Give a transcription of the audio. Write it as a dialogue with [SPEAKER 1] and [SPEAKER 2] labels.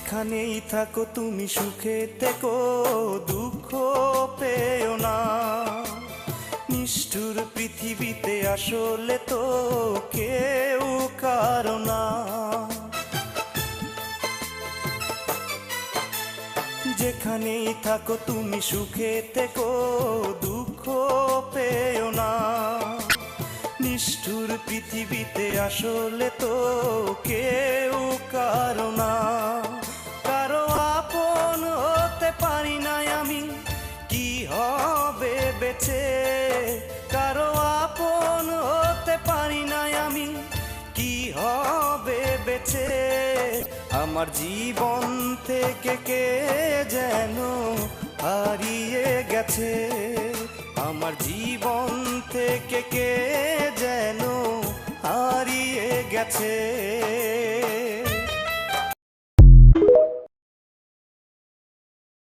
[SPEAKER 1] যেখানেই থাকো তুমি সুখে থেকো, দুঃখ পেও না। নিষ্ঠুর পৃথিবীতে আসলে তো কেউ কারো না। যেখানেই থাকো তুমি সুখে থেকো, দুঃখ পেও না। নিষ্ঠুর পৃথিবীতে আসলে তো কেউ কারো না। কারো আপন হতে পারি না আমি, কি হবে বেঁচে? কারো আপন হতে পারি না আমি, কি হবে বেঁচে? আমার জীবন থেকে কে যেন হারিয়ে গেছে, আমার জীবন থেকে কে যেন হারিয়ে গেছে।